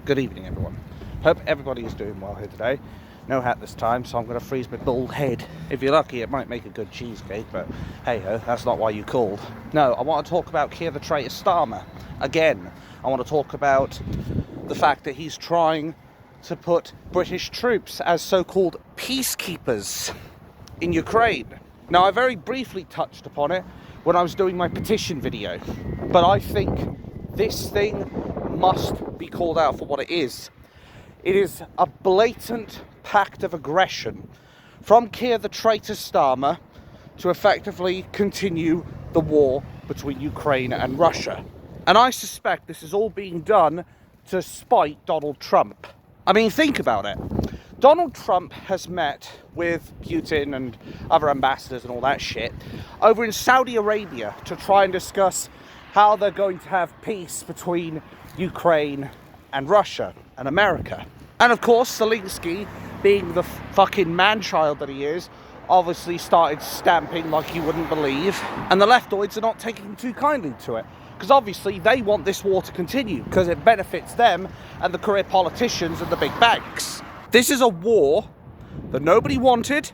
Good evening, everyone. Hope everybody is doing well here today. No hat this time, so I'm going to freeze my bald head. If you're lucky, it might make a good cheesecake, but hey-ho, that's not why you called. No, I want to talk about Keir the Traitor Starmer. Again, I want to talk about the fact that he's trying to put British troops as so-called peacekeepers in Ukraine. Now, I very briefly touched upon it when I was doing my Petition video, but I think this thing must be called out for what it is. It is a blatant pact of aggression from Keir the Traitor Starmer to effectively continue the war between Ukraine and Russia. And I suspect this is all being done to spite Donald Trump. I mean, think about it. Donald Trump has met with Putin and other ambassadors and all that shit over in Saudi Arabia to try and discuss how they're going to have peace between Ukraine and Russia and America. And of course, Zelensky, being the fucking man-child that he is, obviously started stamping like you wouldn't believe. And the leftoids are not taking too kindly to it, because obviously they want this war to continue, because it benefits them and the career politicians and the big banks. This is a war that nobody wanted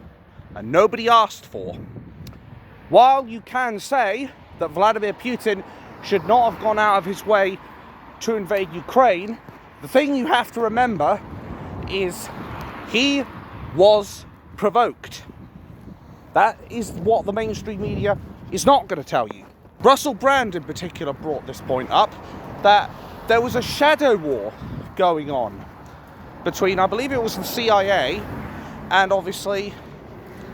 and nobody asked for. While you can say that Vladimir Putin should not have gone out of his way to invade Ukraine, the thing you have to remember is he was provoked. That is what the mainstream media is not going to tell you. Russell Brand in particular brought this point up, that there was a shadow war going on between, I believe it was the CIA and obviously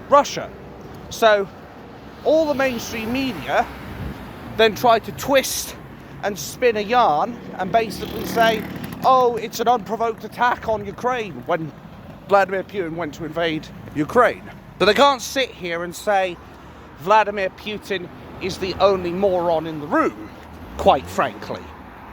Russia. So all the mainstream media then tried to twist and spin a yarn and basically say, oh, it's an unprovoked attack on Ukraine when Vladimir Putin went to invade Ukraine. But they can't sit here and say Vladimir Putin is the only moron in the room, quite frankly.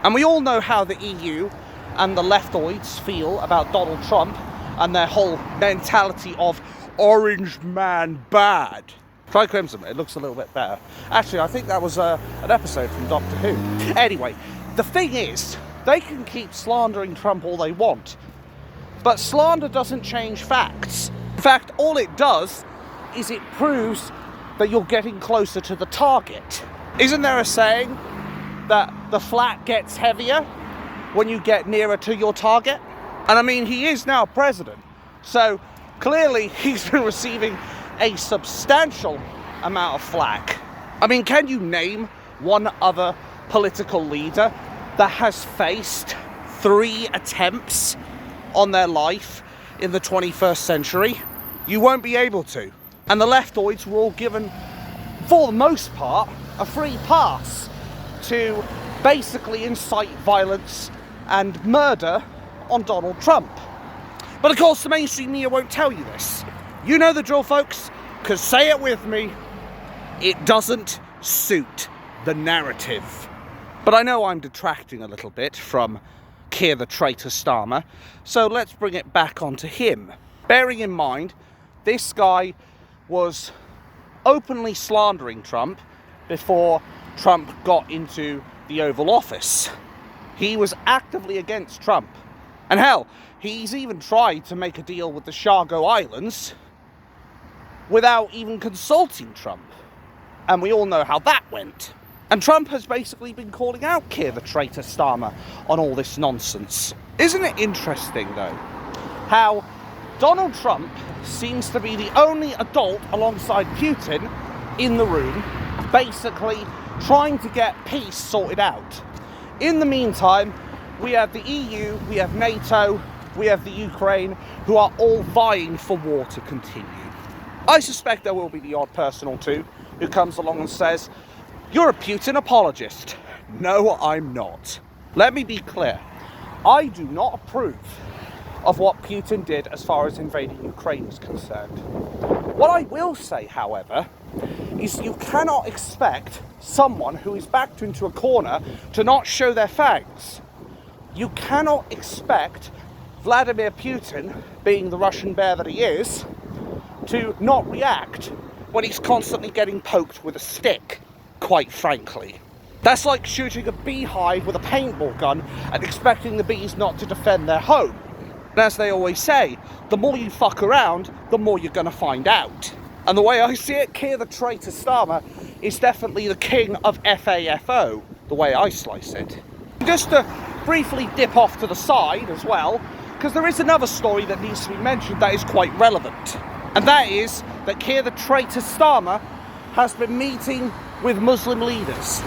And we all know how the EU and the leftoids feel about Donald Trump and their whole mentality of orange man bad. Try Crimson, it looks a little bit better. Actually, I think that was an episode from Doctor Who. Anyway, the thing is, they can keep slandering Trump all they want, but slander doesn't change facts. In fact, all it does is it proves that you're getting closer to the target. Isn't there a saying that the flat gets heavier when you get nearer to your target? And I mean, he is now president, so clearly he's been receiving a substantial amount of flack. I mean, can you name one other political leader that has faced 3 attempts on their life in the 21st century? You won't be able to. And the leftoids were all given, for the most part, a free pass to basically incite violence and murder on Donald Trump. But of course, the mainstream media won't tell you this. You know the drill, folks, because say it with me, it doesn't suit the narrative. But I know I'm detracting a little bit from Keir the Traitor Starmer, so let's bring it back onto him. Bearing in mind, this guy was openly slandering Trump before Trump got into the Oval Office. He was actively against Trump. And hell, he's even tried to make a deal with the Shargo Islands without even consulting Trump. And we all know how that went. And Trump has basically been calling out Keir the Traitor Starmer on all this nonsense. Isn't it interesting, though, how Donald Trump seems to be the only adult alongside Putin in the room, basically trying to get peace sorted out. In the meantime, we have the EU, we have NATO, we have the Ukraine, who are all vying for war to continue. I suspect there will be the odd person or two who comes along and says, "You're a Putin apologist." No, I'm not. Let me be clear. I do not approve of what Putin did as far as invading Ukraine is concerned. What I will say, however, is you cannot expect someone who is backed into a corner to not show their fangs. You cannot expect Vladimir Putin, being the Russian bear that he is, to not react when he's constantly getting poked with a stick, quite frankly. That's like shooting a beehive with a paintball gun and expecting the bees not to defend their home. And as they always say, the more you fuck around, the more you're going to find out. And the way I see it, Keir the Traitor Starmer is definitely the king of FAFO, the way I slice it. Just to briefly dip off to the side as well, because there is another story that needs to be mentioned that is quite relevant. And that is that Keir the Traitor Starmer has been meeting with Muslim leaders.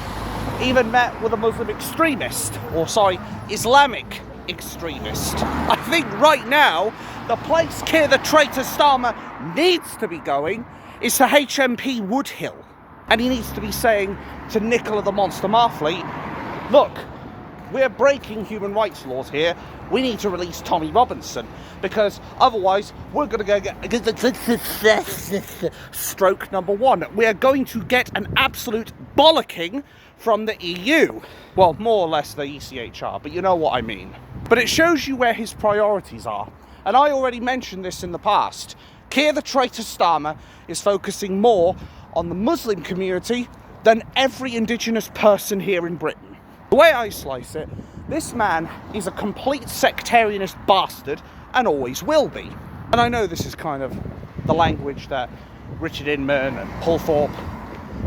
Even met with a Muslim extremist, or sorry, Islamic extremist. I think right now, the place Keir the Traitor Starmer needs to be going is to HMP Woodhill. And he needs to be saying to Nicola the Monster Marfleet, look, we're breaking human rights laws here. We need to release Tommy Robinson, because otherwise we're going to get stroke number one. We are going to get an absolute bollocking from the EU. Well, more or less the ECHR, but you know what I mean. But it shows you where his priorities are. And I already mentioned this in the past. Keir the Traitor Starmer is focusing more on the Muslim community than every indigenous person here in Britain. The way I slice it, this man is a complete sectarianist bastard and always will be. And I know this is kind of the language that Richard Inman and Paul Thorpe,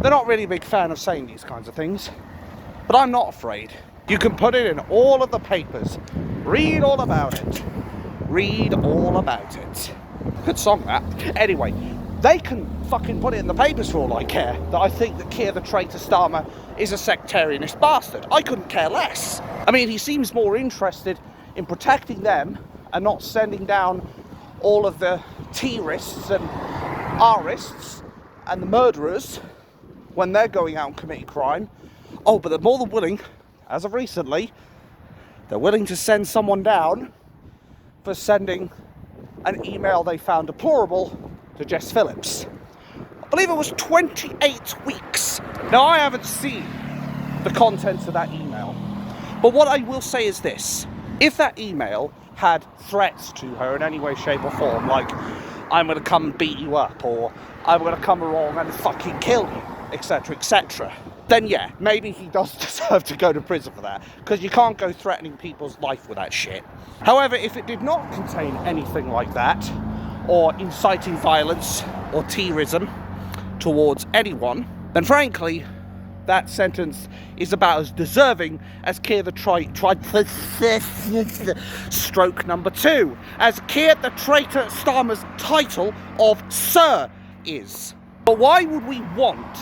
they're not really a big fan of saying these kinds of things. But I'm not afraid. You can put it in all of the papers. Read all about it. Read all about it. Good song, that. Anyway, they can fucking put it in the papers for all I care, that I think that Keir the Traitor Starmer is a sectarianist bastard. I couldn't care less. I mean, he seems more interested in protecting them and not sending down all of the terrorists and R-ists and the murderers when they're going out and committing crime. Oh, but they're more than willing, as of recently, they're willing to send someone down for sending an email they found deplorable to Jess Phillips. I believe it was 28 weeks. Now, I haven't seen the contents of that email, but what I will say is this. If that email had threats to her in any way, shape or form, like, I'm going to come and beat you up, or I'm going to come along and fucking kill you, etc., etc., then yeah, maybe he does deserve to go to prison for that, because you can't go threatening people's life with that shit. However, if it did not contain anything like that, or inciting violence or terrorism towards anyone, then frankly, that sentence is about as deserving as Keir the stroke number 2, as Keir the Traitor Starmer's title of Sir is. But why would we want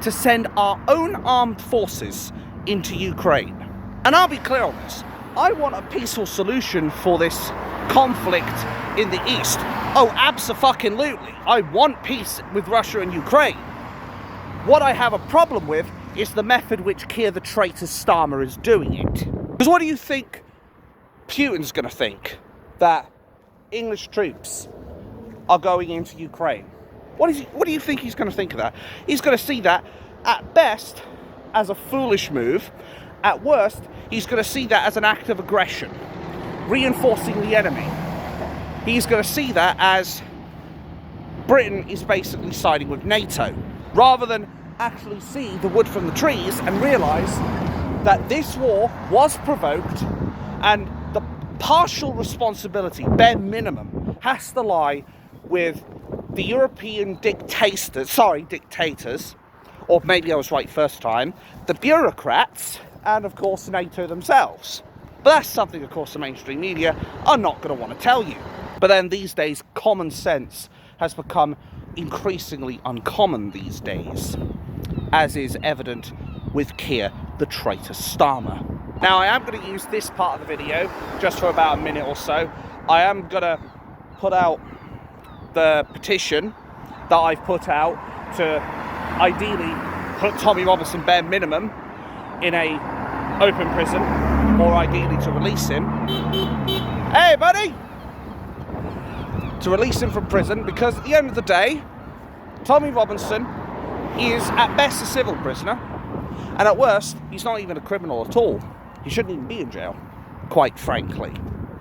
to send our own armed forces into Ukraine? And I'll be clear on this. I want a peaceful solution for this conflict in the East. Oh, abso-fucking-lutely. I want peace with Russia and Ukraine. What I have a problem with is the method which Keir the Traitor Starmer is doing it. Because what do you think Putin's going to think? That English troops are going into Ukraine? What do you think he's going to think of that? He's going to see that, at best, as a foolish move. At worst, he's going to see that as an act of aggression, reinforcing the enemy. He's going to see that as Britain is basically siding with NATO, rather than actually see the wood from the trees and realise that this war was provoked, and the partial responsibility, bare minimum, has to lie with the European dictators, or maybe I was right first time, the bureaucrats, and of course NATO themselves. But that's something, of course, the mainstream media are not going to want to tell you. But then these days, common sense has become increasingly uncommon these days, as is evident with Keir the Traitor Starmer. Now, I am going to use this part of the video just for about a minute or so. I am going to put out the petition that I've put out to ideally put Tommy Robinson bare minimum in a open prison, or ideally to release him. Hey, buddy! To release him from prison, because at the end of the day, Tommy Robinson is at best a civil prisoner, and at worst, he's not even a criminal at all. He shouldn't even be in jail, quite frankly.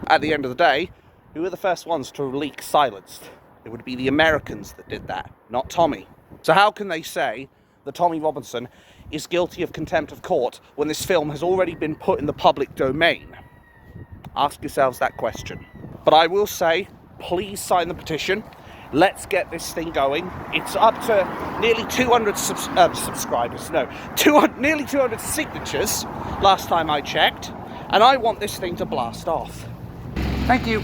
At the end of the day, who were the first ones to leak silenced? It would be the Americans that did that, not Tommy. So how can they say that Tommy Robinson is guilty of contempt of court when this film has already been put in the public domain? Ask yourselves that question. But I will say, please sign the petition. Let's get this thing going. It's up to nearly 200 subscribers. No, nearly 200 signatures last time I checked. And I want this thing to blast off. Thank you.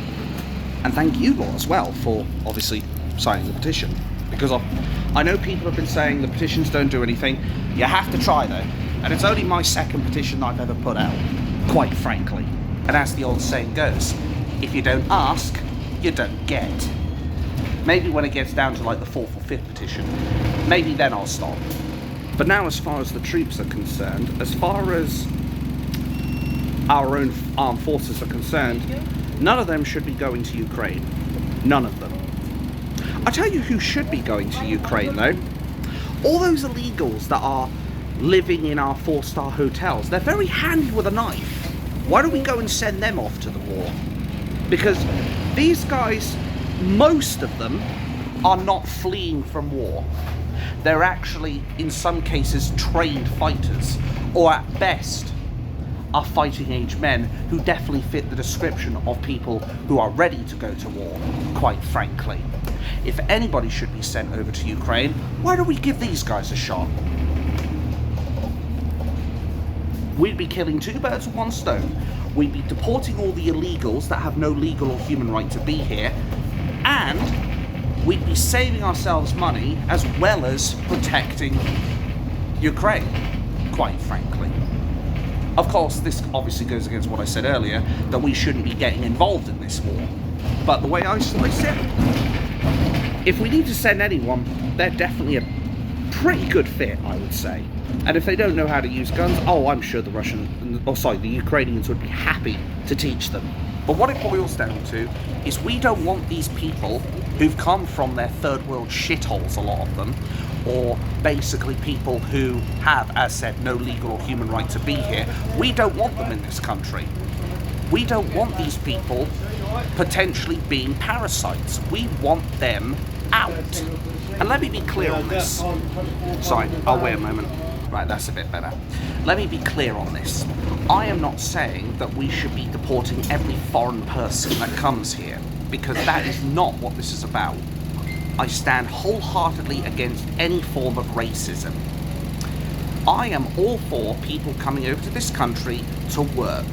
And thank you lot as well for obviously signing the petition. Because I know people have been saying the petitions don't do anything. You have to try though. And it's only my second petition I've ever put out, quite frankly. And as the old saying goes, if you don't ask, you don't get. Maybe when it gets down to like the 4th or 5th petition, maybe then I'll stop. But now as far as the troops are concerned, as far as our own armed forces are concerned, none of them should be going to Ukraine. None of them. I tell you who should be going to Ukraine though. All those illegals that are living in our 4-star hotels. They're very handy with a knife. Why don't we go and send them off to the war? Because these guys, most of them, are not fleeing from war. They're actually, in some cases, trained fighters, or at best, are fighting age men who definitely fit the description of people who are ready to go to war, quite frankly. If anybody should be sent over to Ukraine, why don't we give these guys a shot? We'd be killing 2 birds with 1 stone. We'd be deporting all the illegals that have no legal or human right to be here, and we'd be saving ourselves money as well as protecting Ukraine, quite frankly. Of course, this obviously goes against what I said earlier, that we shouldn't be getting involved in this war. But the way I slice it, if we need to send anyone, they're definitely a pretty good fit, I would say. And if they don't know how to use guns, oh, I'm sure the Ukrainians would be happy to teach them. But what it boils down to is we don't want these people who've come from their third world shitholes, a lot of them, or basically people who have, as said, no legal or human right to be here. We don't want them in this country. We don't want these people potentially being parasites. We want them out. And let me be clear on this. Sorry, I'll wait a moment. Right, that's a bit better. Let me be clear on this. I am not saying that we should be deporting every foreign person that comes here, because that is not what this is about. I stand wholeheartedly against any form of racism. I am all for people coming over to this country to work,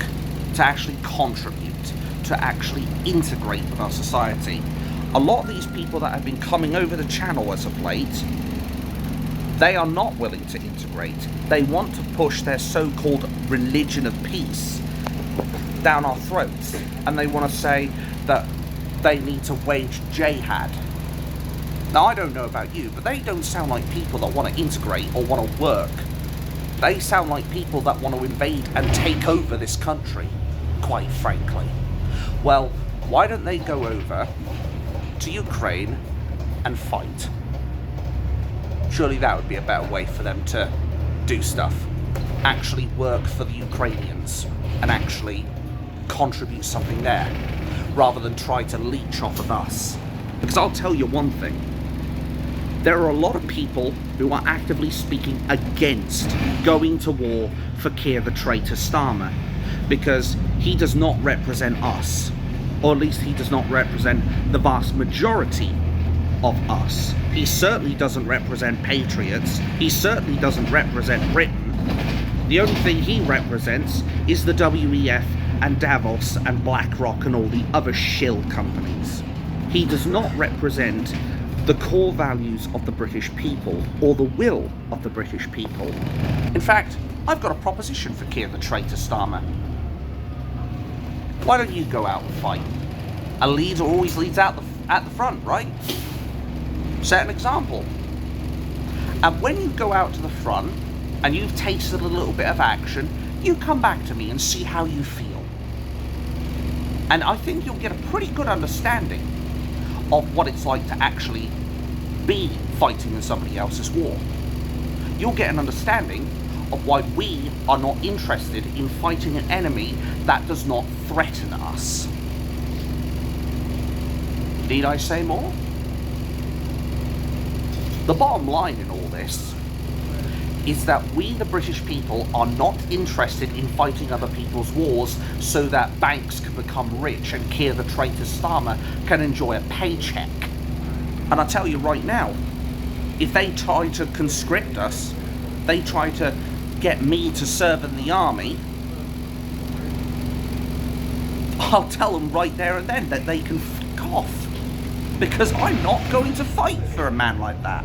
to actually contribute, to actually integrate with our society. A lot of these people that have been coming over the channel as of late, they are not willing to integrate. They want to push their so-called religion of peace down our throats, and they want to say that they need to wage jihad. Now, I don't know about you, but they don't sound like people that want to integrate or want to work. They sound like people that want to invade and take over this country, quite frankly. Well, why don't they go over to Ukraine and fight? Surely that would be a better way for them to do stuff. Actually work for the Ukrainians and actually contribute something there, rather than try to leech off of us. Because I'll tell you one thing. There are a lot of people who are actively speaking against going to war for Keir the Traitor Starmer, because he does not represent us, or at least he does not represent the vast majority of us. He certainly doesn't represent patriots. He certainly doesn't represent Britain. The only thing he represents is the WEF and Davos and BlackRock and all the other shill companies. He does not represent the core values of the British people, or the will of the British people. In fact, I've got a proposition for Keir the Traitor Starmer. Why don't you go out and fight? A leader always leads out at the front, right? Set an example. And when you go out to the front and you've tasted a little bit of action, you come back to me and see how you feel. And I think you'll get a pretty good understanding of what it's like to actually be fighting in somebody else's war. You'll get an understanding of why we are not interested in fighting an enemy that does not threaten us. Need I say more? The bottom line in all this is that we, the British people, are not interested in fighting other people's wars so that banks can become rich and Keir the Traitor Starmer can enjoy a paycheck. And I tell you right now, if they try to conscript us, they try to get me to serve in the army, I'll tell them right there and then that they can fuck off. Because I'm not going to fight for a man like that.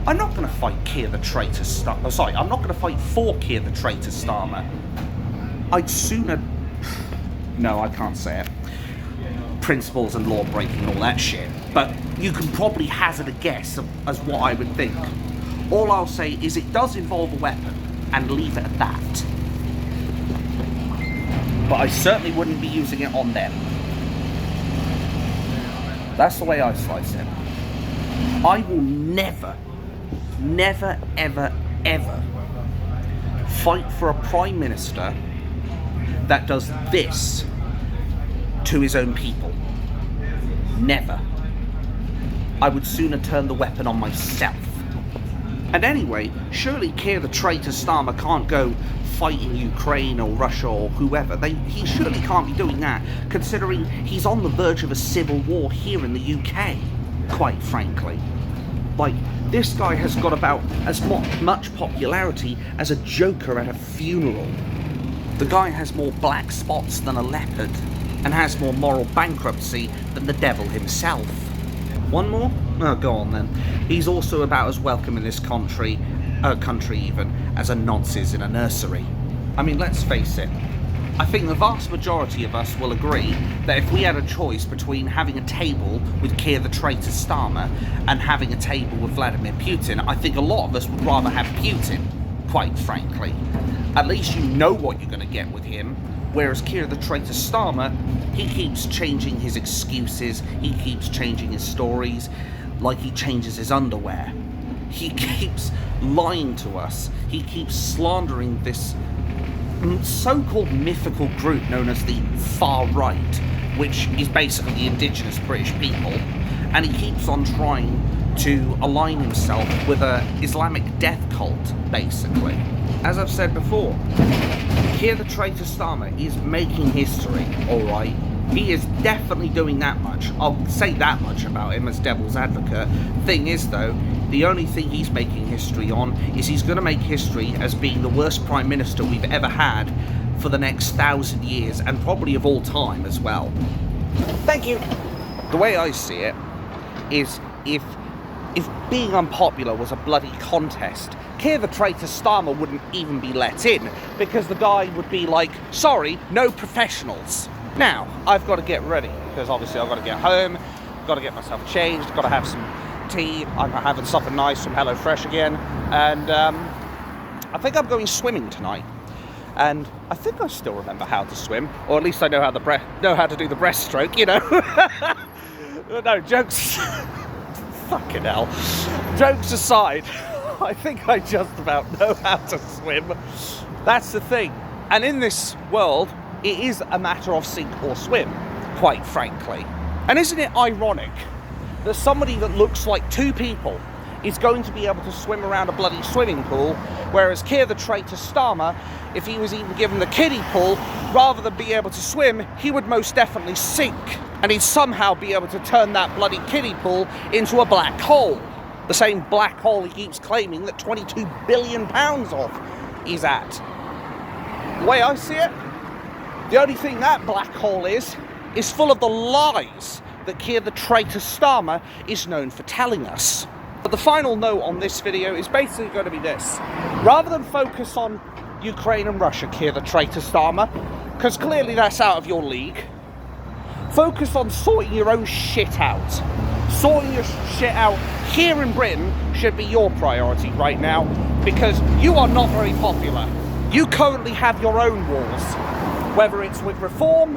I'm not going to fight Keir the Traitor Starmer. Oh, sorry, I'm not going to fight for Keir the Traitor Starmer. I'd sooner... No, I can't say it. Principles and law breaking and all that shit. But you can probably hazard a guess as what I would think. All I'll say is it does involve a weapon, and leave it at that. But I certainly wouldn't be using it on them. That's the way I slice it. I will never, ever, ever fight for a Prime Minister that does this to his own people. Never. I would sooner turn the weapon on myself. And anyway, surely Keir the Traitor Starmer can't go fighting Ukraine or Russia or whoever. He surely can't be doing that, considering he's on the verge of a civil war here in the UK, quite frankly. Like, this guy has got about as much popularity as a joker at a funeral. The guy has more black spots than a leopard, and has more moral bankruptcy than the devil himself. One more? Oh, go on then. He's also about as welcome in this country even, as a nonce is in a nursery. I mean, let's face it. I think the vast majority of us will agree that if we had a choice between having a table with Keir the Traitor Starmer and having a table with Vladimir Putin, I think a lot of us would rather have Putin, quite frankly. At least you know what you're going to get with him. Whereas Keir the Traitor Starmer, he keeps changing his excuses, he keeps changing his stories, like he changes his underwear. He keeps lying to us, he keeps slandering this so-called mythical group known as the far right, which is basically the indigenous British people, and he keeps on trying to align himself with an Islamic death cult, basically. As I've said before, Keir the Traitor Starmer is making history, alright? He is definitely doing that much. I'll say that much about him as devil's advocate. Thing is, though, the only thing he's making history on is he's going to make history as being the worst Prime Minister we've ever had for the next 1,000 years, and probably of all time as well. Thank you! The way I see it is if being unpopular was a bloody contest, Keir the Traitor Starmer wouldn't even be let in, because the guy would be like, sorry, no professionals. Now, I've got to get ready, because obviously I've got to get home, got to get myself changed, got to have some tea, I'm having something nice from HelloFresh again, and I think I'm going swimming tonight. And I think I still remember how to swim, or at least I know how to do the breaststroke, you know. No, jokes... Fucking hell. Jokes aside, I think I just about know how to swim. That's the thing. And in this world, it is a matter of sink or swim, quite frankly. And isn't it ironic that somebody that looks like two people is going to be able to swim around a bloody swimming pool, whereas Keir the Traitor Starmer, if he was even given the kiddie pool, rather than be able to swim, he would most definitely sink. And he'd somehow be able to turn that bloody kiddie pool into a black hole. The same black hole he keeps claiming that £22 billion of is at. The way I see it, the only thing that black hole is full of the lies that Keir the Traitor Starmer is known for telling us. But the final note on this video is basically going to be this. Rather than focus on Ukraine and Russia, Keir the Traitor Starmer, because clearly that's out of your league, focus on sorting your own shit out. Sorting your shit out here in Britain should be your priority right now, because you are not very popular. You currently have your own wars, whether it's with Reform,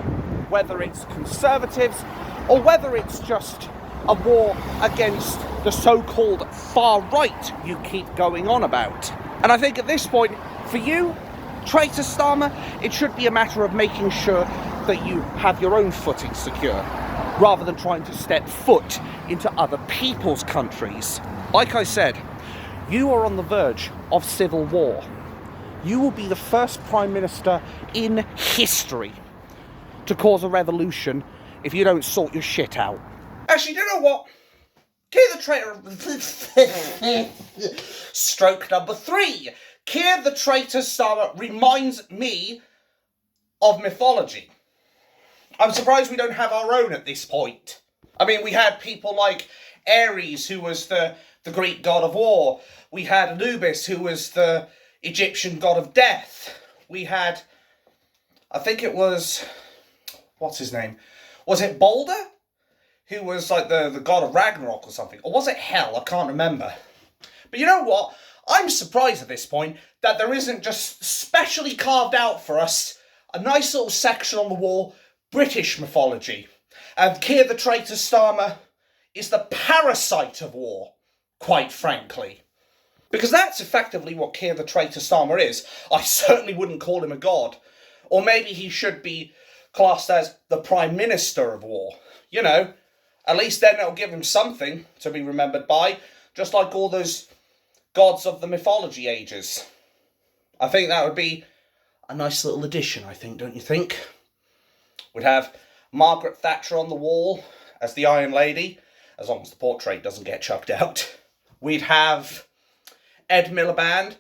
whether it's Conservatives, or whether it's just a war against the so-called far right you keep going on about. And I think at this point, for you, Traitor Starmer, it should be a matter of making sure that you have your own footing secure, rather than trying to step foot into other people's countries. Like I said, You are on the verge of civil war. You will be the first Prime Minister in history to cause a revolution if you don't sort your shit out. Actually, do you know what? Keir the Traitor... Stroke number 3. Keir the Traitor Starmer reminds me of mythology. I'm surprised we don't have our own at this point. I mean, we had people like Ares, who was the Greek god of war. We had Anubis, who was the Egyptian god of death. We had, I think it was, what's his name? Was it Balder? Who was like the god of Ragnarok or something? Or was it Hel? I can't remember. But you know what? I'm surprised at this point that there isn't just specially carved out for us a nice little section on the wall, British mythology. And Keir the Traitor Starmer is the parasite of war, quite frankly. Because that's effectively what Keir the Traitor Starmer is. I certainly wouldn't call him a god. Or maybe he should be classed as the Prime Minister of war. You know, at least then it'll give him something to be remembered by, just like all those gods of the mythology ages. I think that would be a nice little addition, I think, don't you think? We'd have Margaret Thatcher on the wall as the Iron Lady, as long as the portrait doesn't get chucked out. We'd have Ed Miliband,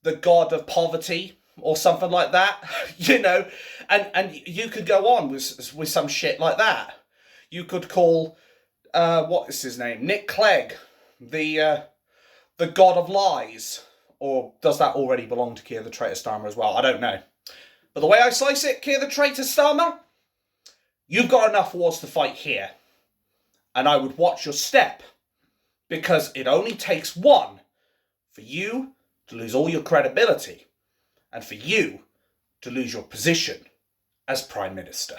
the god of poverty, or something like that, you know, and you could go on with some shit like that. You could call, what is his name, Nick Clegg, the god of lies, or does that already belong to Keir the Traitor Starmer as well? I don't know. But the way I slice it, Keir the Traitor Starmer, you've got enough wars to fight here. And I would watch your step, because it only takes one for you to lose all your credibility, and for you to lose your position as Prime Minister.